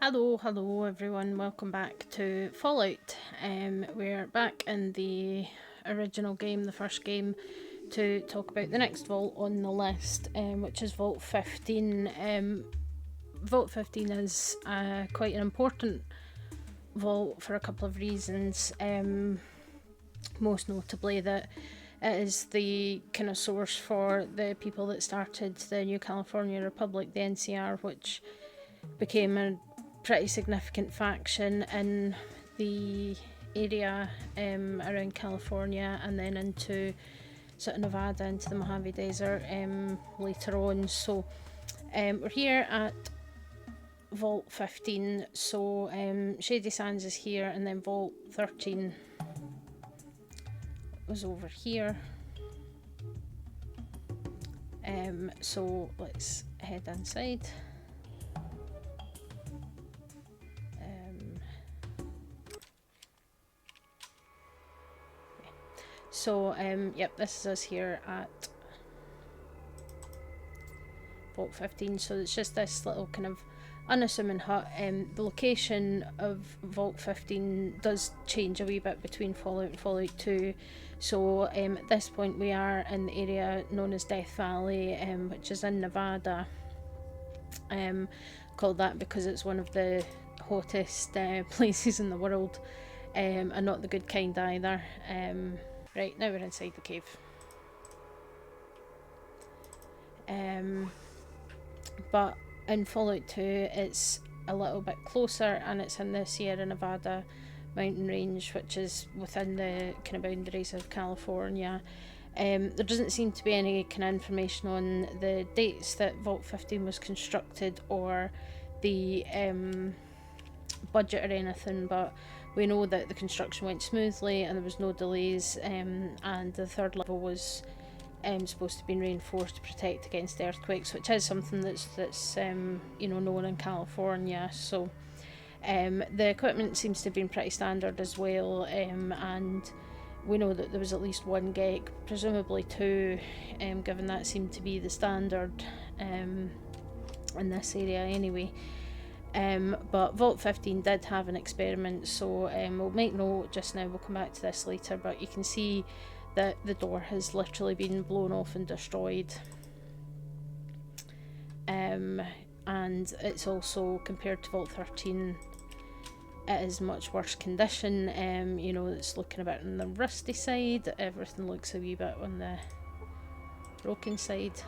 Hello everyone, welcome back to Fallout. We're back in the original game, the first game, to talk about the next vault on the list, which is Vault 15. Vault 15 is quite an important vault for a couple of reasons, most notably that it is the kind of source for the people that started the New California Republic, the NCR, which became a pretty significant faction in the area around California and then into sort of Nevada, into the Mojave Desert later on. So we're here at Vault 15, so Shady Sands is here, and then Vault 13 was over here. So let's head inside. So, yep, this is us here at Vault 15. So it's just this little kind of unassuming hut. The location of Vault 15 does change a wee bit between Fallout and Fallout 2. So at this point we are in the area known as Death Valley, which is in Nevada. Called that because it's one of the hottest places in the world, and not the good kind either. Right, now we're inside the cave. But in Fallout 2 it's a little bit closer, and it's in the Sierra Nevada mountain range, which is within the kind of boundaries of California. There doesn't seem to be any kind of information on the dates that Vault 15 was constructed or the budget or anything, but we know that the construction went smoothly and there was no delays, and the third level was supposed to be reinforced to protect against earthquakes, which is something that's known in California. So the equipment seems to have been pretty standard as well, and we know that there was at least one GEC, presumably two, given that seemed to be the standard in this area anyway. But Vault 15 did have an experiment, so we'll make note just now, we'll come back to this later, but you can see that the door has literally been blown off and destroyed. And it's also, compared to Vault 13, it is much worse condition. It's looking a bit on the rusty side, everything looks a wee bit on the broken side.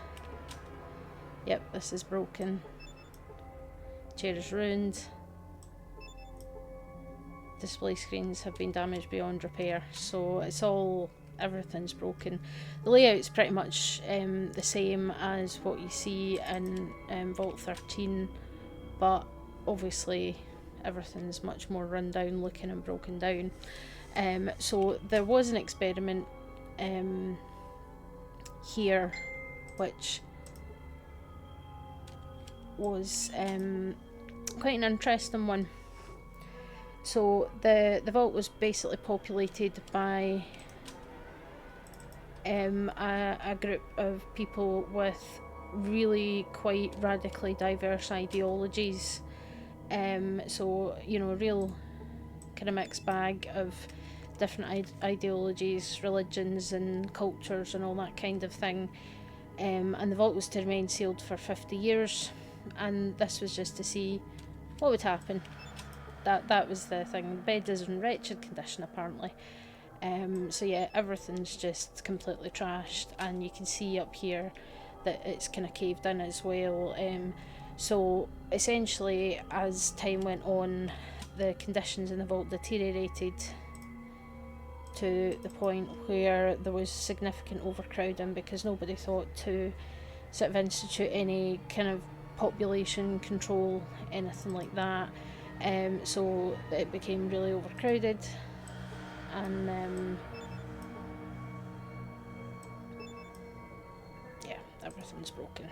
Yep, this is broken. Chair is ruined. Display screens have been damaged beyond repair, so everything's broken. The layout's pretty much the same as what you see in Vault 13, but obviously everything's much more run down looking and broken down. So there was an experiment here which was quite an interesting one. So the vault was basically populated by a group of people with really quite radically diverse ideologies. So a real kind of mixed bag of different ideologies, religions and cultures and all that kind of thing. And the vault was to remain sealed for 50 years, and this was just to see what would happen. That was the thing. The bed is in wretched condition apparently. So yeah, everything's just completely trashed, and you can see up here that it's kind of caved in as well. So essentially, as time went on, the conditions in the vault deteriorated to the point where there was significant overcrowding, because nobody thought to sort of institute any kind of population control, anything like that. So it became really overcrowded, and yeah, everything's broken.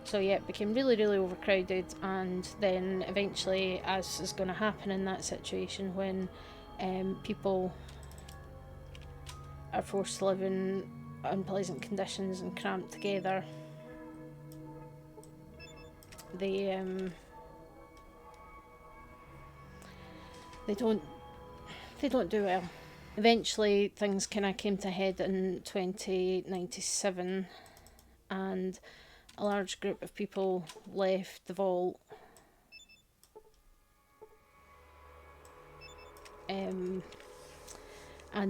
So yeah, it became really overcrowded, and then eventually, as is going to happen in that situation when people are forced to live in unpleasant conditions and cramped together, they they don't do well. Eventually, things kind of came to a head in 2097, and a large group of people left the vault. And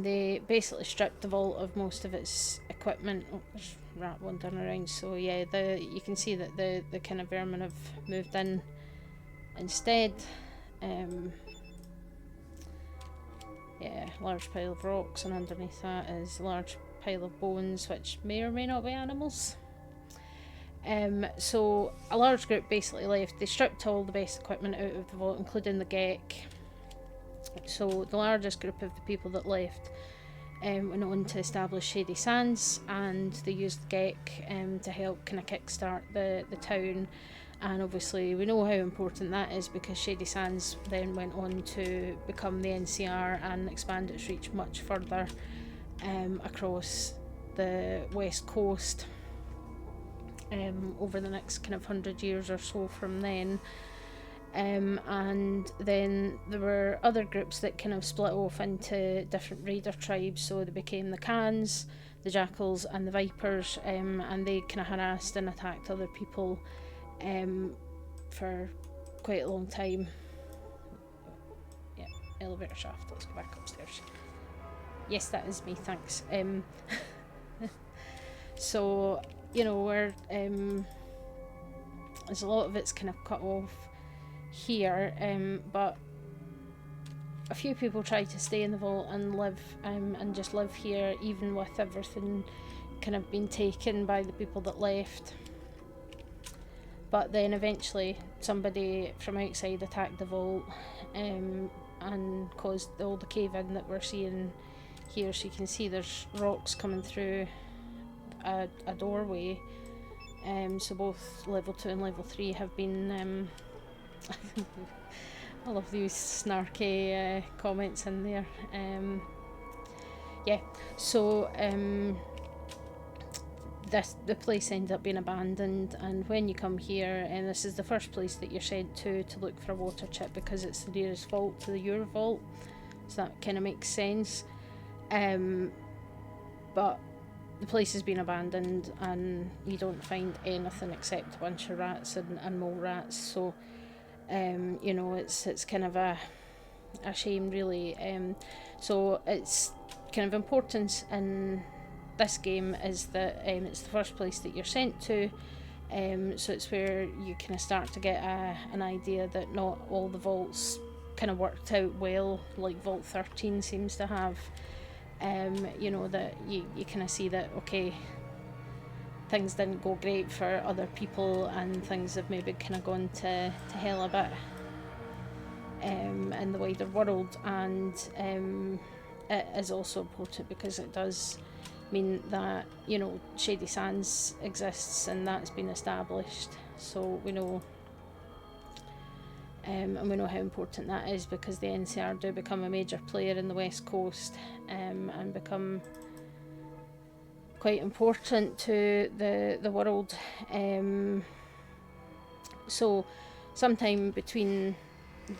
they basically stripped the vault of most of its equipment. Oh, there's a rat wandering around. So yeah, you can see that the kind of vermin have moved in instead. Yeah, large pile of rocks, and underneath that is a large pile of bones, which may or may not be animals. So a large group basically left. They stripped all the best equipment out of the vault, including the GEC. So the largest group of the people that left went on to establish Shady Sands, and they used the GEC to help kind of kickstart the town. And obviously we know how important that is, because Shady Sands then went on to become the NCR and expand its reach much further across the west coast over the next kind of 100 years or so from then. And then there were other groups that kind of split off into different raider tribes. So they became the Khans, the Jackals and the Vipers, and they kind of harassed and attacked other people for quite a long time. Yeah, elevator shaft. Let's go back upstairs. Yes, that is me, thanks. So, you know, there's a lot of it's kind of cut off here, but a few people tried to stay in the vault and live and just live here, even with everything kind of being taken by the people that left. But then eventually somebody from outside attacked the vault and caused all the cave-in that we're seeing here. So you can see there's rocks coming through a doorway. So both level 2 and level 3 have been I love these snarky comments in there. Yeah, so the place ended up being abandoned, and when you come here, and this is the first place that you're sent to look for a water chip, because it's the nearest vault to the Ure vault, so that kind of makes sense. But the place has been abandoned, and you don't find anything except a bunch of rats and mole rats. So you know, it's kind of a shame, really. So it's kind of important in this game is that it's the first place that you're sent to, so it's where you kind of start to get an idea that not all the vaults kind of worked out well, like Vault 13 seems to have. You know, that you kind of see that, okay, things didn't go great for other people, and things have maybe kind of gone to hell a bit in the wider world. And it is also important because it does mean that, you know, Shady Sands exists, and that's been established, so we know and we know how important that is, because the NCR do become a major player in the West Coast and become quite important to the world. So sometime between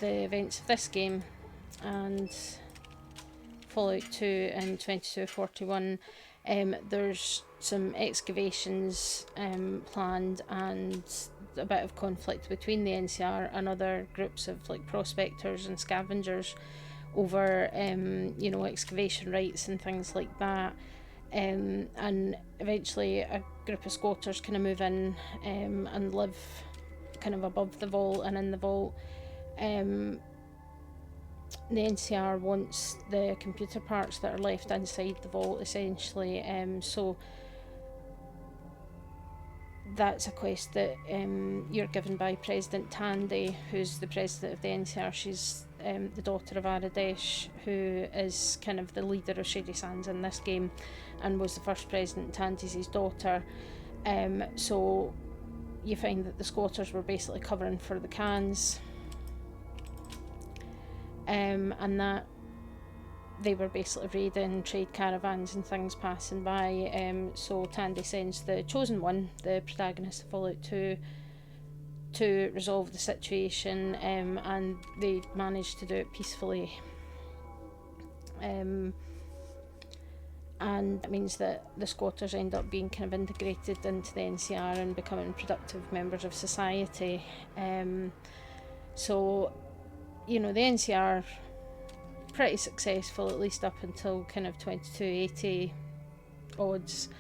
the events of this game and Fallout 2 and 2241, there's some excavations planned, and a bit of conflict between the NCR and other groups of like prospectors and scavengers over you know, excavation rights and things like that. And eventually a group of squatters kind of move in and live kind of above the vault and in the vault. The NCR wants the computer parts that are left inside the vault, essentially. So that's a quest that you're given by President Tandy, who's the president of the NCR. She's the daughter of Aradesh, who is kind of the leader of Shady Sands in this game, and was the first president. Tandy's his daughter. So you find that the squatters were basically covering for the Khans, and that they were basically raiding trade caravans and things passing by. So Tandy sends the Chosen One, the protagonist of Fallout 2, to resolve the situation, and they managed to do it peacefully. And that means that the squatters end up being kind of integrated into the NCR and becoming productive members of society. So, the NCR pretty successful, at least up until kind of 2280 odds.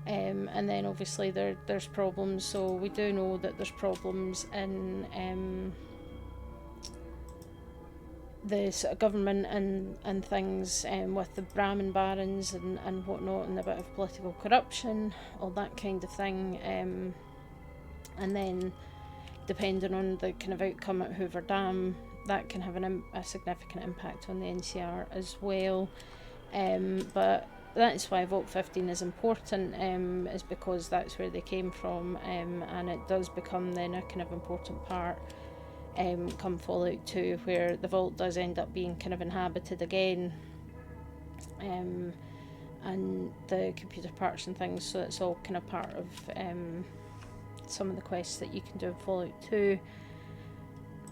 And then obviously there's problems. So we do know that there's problems in the sort of government and things, with the Brahmin barons and whatnot, and a bit of political corruption, all that kind of thing. And then depending on the kind of outcome at Hoover Dam, that can have a significant impact on the NCR as well. But that's why Vault 15 is important, is because that's where they came from, and it does become then a kind of important part come Fallout 2, where the vault does end up being kind of inhabited again, and the computer parts and things, so it's all kind of part of some of the quests that you can do in Fallout 2.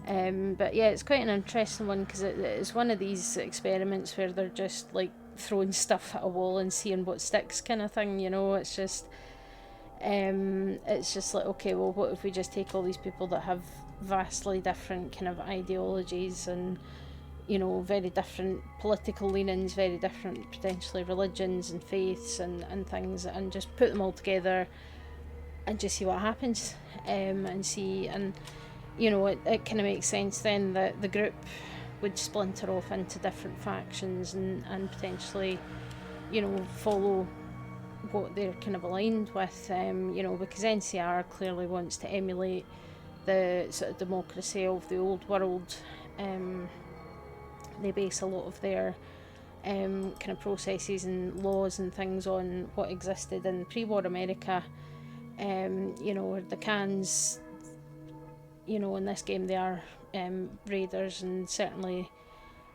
But yeah, it's quite an interesting one, because it's one of these experiments where they're just like throwing stuff at a wall and seeing what sticks kind of thing, it's just like, okay, well, what if we just take all these people that have vastly different kind of ideologies and very different political leanings, very different potentially religions and faiths and things, and just put them all together and just see what happens, and see, and it kind of makes sense then that the group would splinter off into different factions and potentially follow what they're kind of aligned with, because NCR clearly wants to emulate the sort of democracy of the old world. They base a lot of their kind of processes and laws and things on what existed in pre-war America. The Khans, in this game they are raiders, and certainly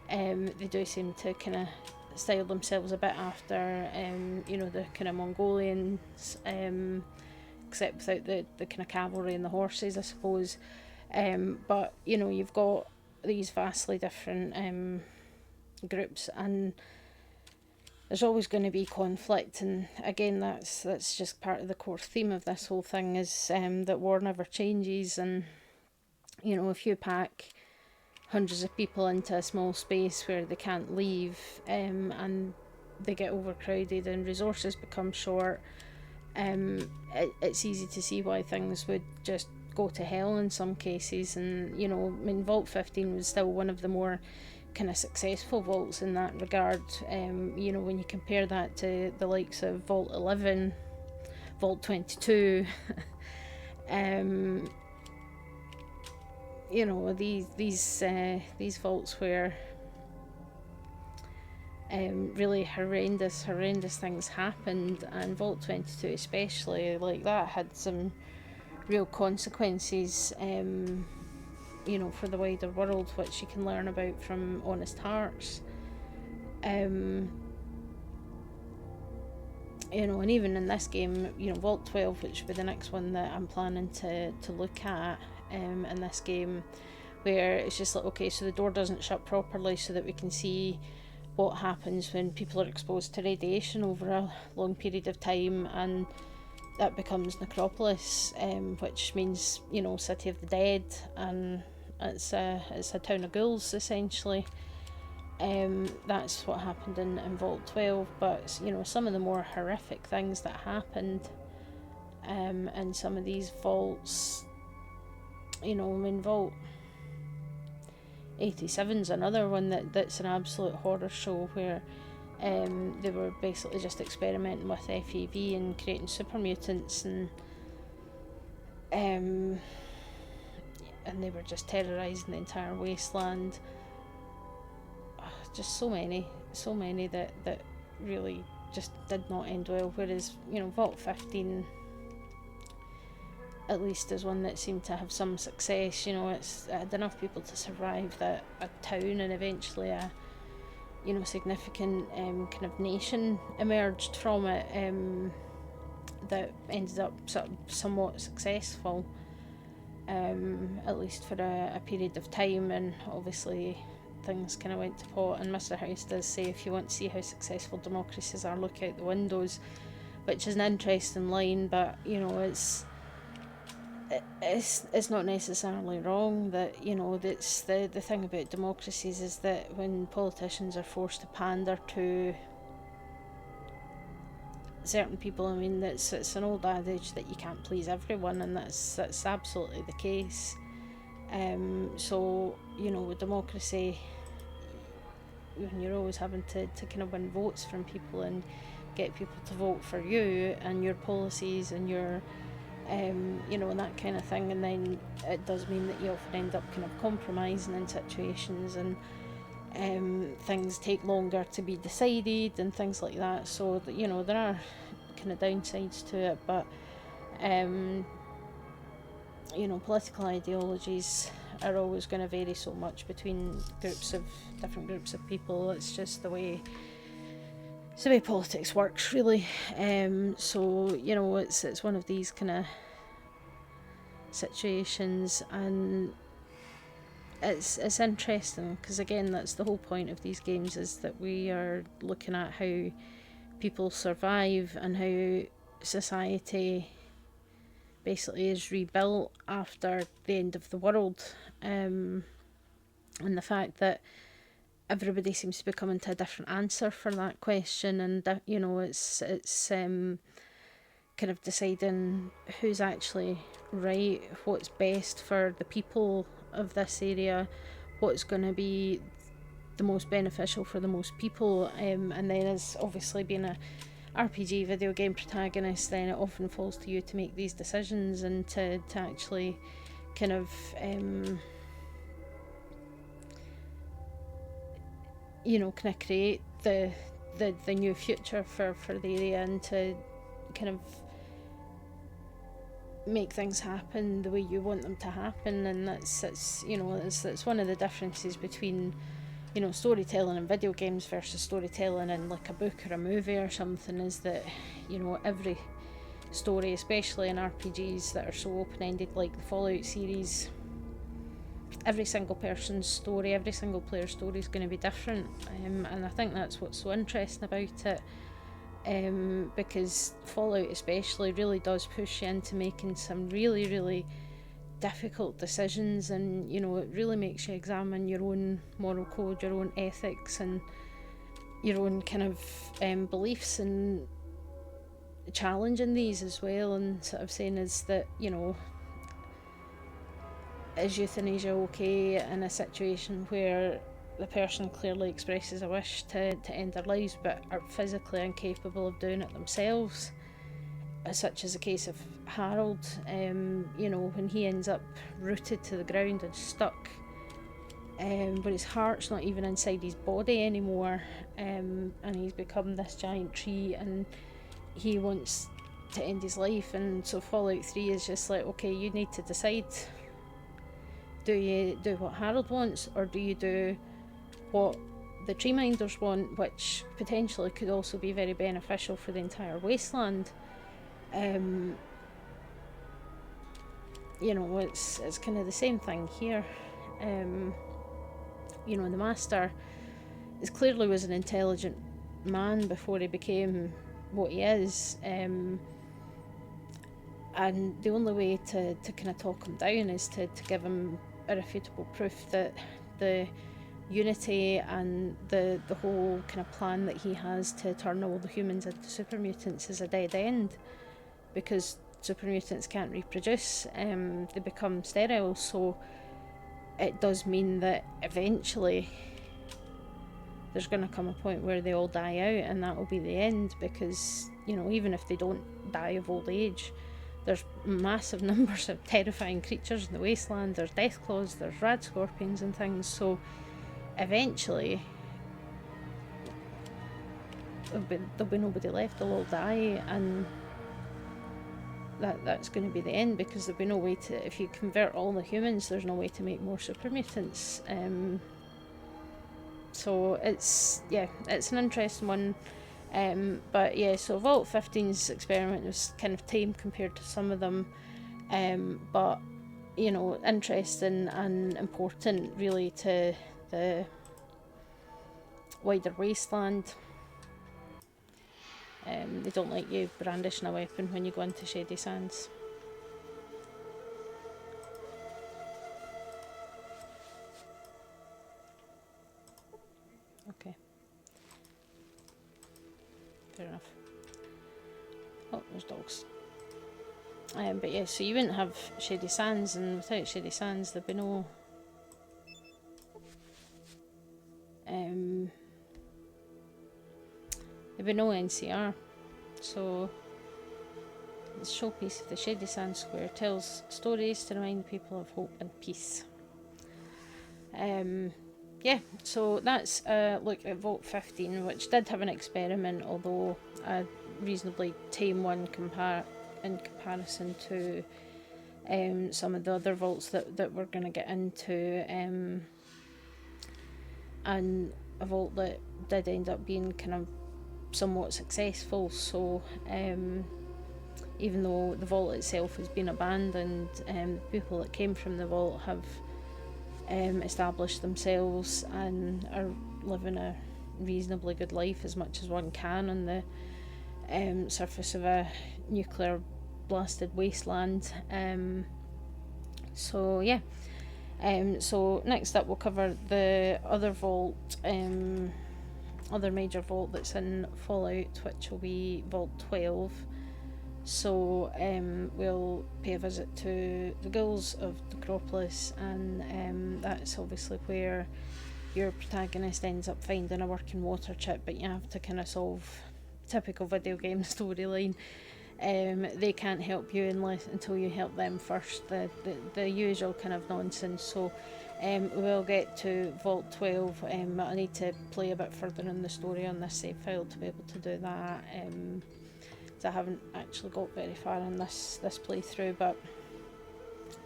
they do seem to kind of style themselves a bit after the kind of Mongolians, except without the kind of cavalry and the horses, I suppose. But you've got these vastly different groups, and there's always going to be conflict, and again that's just part of the core theme of this whole thing, is that war never changes. And if you pack hundreds of people into a small space where they can't leave, and they get overcrowded and resources become short, it's easy to see why things would just go to hell in some cases. And Vault 15 was still one of the more kind of successful vaults in that regard, when you compare that to the likes of Vault 11, Vault 22. These vaults where really horrendous things happened, and Vault 22 especially, like that had some real consequences, for the wider world, which you can learn about from Honest Hearts. And even in this game, Vault 12, which will be the next one that I'm planning to look at, in this game, where it's just like, okay, so the door doesn't shut properly so that we can see what happens when people are exposed to radiation over a long period of time, and that becomes Necropolis, which means City of the Dead, and it's a town of ghouls essentially. That's what happened in Vault 12, but some of the more horrific things that happened in some of these vaults, Vault 87's another one that's an absolute horror show, where they were basically just experimenting with FEV and creating super mutants, and they were just terrorising the entire wasteland. Just so many that really just did not end well, whereas Vault 15 at least is one that seemed to have some success. It's had enough people to survive that a town and eventually a significant kind of nation emerged from it, that ended up somewhat successful. at least for a period of time, and obviously things kind of went to pot. And Mr. House does say, if you want to see how successful democracies are, look out the windows, which is an interesting line, but it's not necessarily wrong. That that's the thing about democracies, is that when politicians are forced to pander to certain people, I mean, it's an old adage that you can't please everyone, and that's absolutely the case. So with democracy, when you're always having to kind of win votes from people and get people to vote for you and your policies and your and that kind of thing, and then it does mean that you often end up kind of compromising in situations, and things take longer to be decided and things like that. So there are kind of downsides to it, but political ideologies are always going to vary so much between different groups of people. It's just the way politics works, really. So it's one of these kind of situations, and it's interesting because, again, that's the whole point of these games, is that we are looking at how people survive and how society basically is rebuilt after the end of the world, and the fact that everybody seems to be coming to a different answer for that question, and it's kind of deciding who's actually right, what's best for the people of this area, what's going to be the most beneficial for the most people, and then, as obviously being a RPG video game protagonist, then it often falls to you to make these decisions and to actually kind of kind of create the new future for the area, and to kind of make things happen the way you want them to happen. And that's one of the differences between storytelling in video games versus storytelling in like a book or a movie or something, is that every story, especially in RPGs that are so open-ended like the Fallout series, every single person's story, every single player's story is going to be different, and I think that's what's so interesting about it, because Fallout especially really does push you into making some really, really difficult decisions, and it really makes you examine your own moral code, your own ethics, and your own kind of beliefs, and challenging these as well, and sort of saying, is that is euthanasia okay in a situation where the person clearly expresses a wish to end their lives but are physically incapable of doing it themselves, such as the case of Harold, when he ends up rooted to the ground and stuck, but his heart's not even inside his body anymore, and he's become this giant tree, and he wants to end his life. And so Fallout 3 is just like, okay, you need to decide, do you do what Harold wants, or do you do what the tree minders want, which potentially could also be very beneficial for the entire wasteland. It's kind of the same thing here. The Master clearly was an intelligent man before he became what he is, and the only way to kind of talk him down is to give him irrefutable proof that the unity and the whole kind of plan that he has to turn all the humans into super mutants is a dead end, because super mutants can't reproduce, they become sterile, so it does mean that eventually there's going to come a point where they all die out, and that will be the end, because even if they don't die of old age, there's massive numbers of terrifying creatures in the wasteland. There's deathclaws, there's rad scorpions and things, so eventually there'll be nobody left, they'll all die, and that's going to be the end, because there'll be no way to, if you convert all the humans, there's no way to make more super mutants. So it's an interesting one, but yeah, so Vault 15's experiment was kind of tame compared to some of them, but you know, interesting and important really to the wider wasteland. They don't like you brandishing a weapon when you go into Shady Sands. Okay. Fair enough. Oh, there's dogs. But yeah, so you wouldn't have Shady Sands, and without Shady Sands there'd be no NCR. So the showpiece of the Shady Sands Square tells stories to remind people of hope and peace. Yeah, so that's a look at Vault 15, which did have an experiment, although a reasonably tame one in comparison to some of the other vaults that we're going to get into, and a vault that did end up being kind of somewhat successful. So even though the vault itself has been abandoned, people that came from the vault have established themselves and are living a reasonably good life, as much as one can, on the surface of a nuclear blasted wasteland. So yeah. So next up we'll cover the other vault, other major vault that's in Fallout, which will be Vault 12. So we'll pay a visit to the ghouls of Necropolis, and that's obviously where your protagonist ends up finding a working water chip, but you have to kind of solve typical video game storyline. They can't help you until you help them first. The usual kind of nonsense. So we'll get to Vault 12. I need to play a bit further in the story on this save file to be able to do that. I haven't actually got very far in this playthrough, but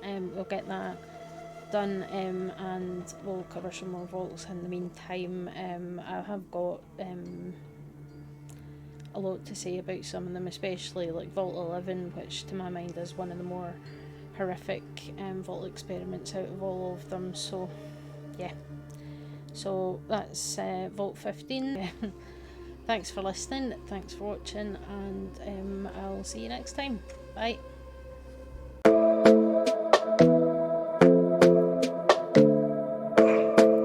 we'll get that done, and we'll cover some more vaults in the meantime. I have got a lot to say about some of them, especially like Vault 11, which to my mind is one of the more horrific vault experiments out of all of them. So yeah, so that's Vault 15. Thanks for listening, thanks for watching, and I'll see you next time. Bye.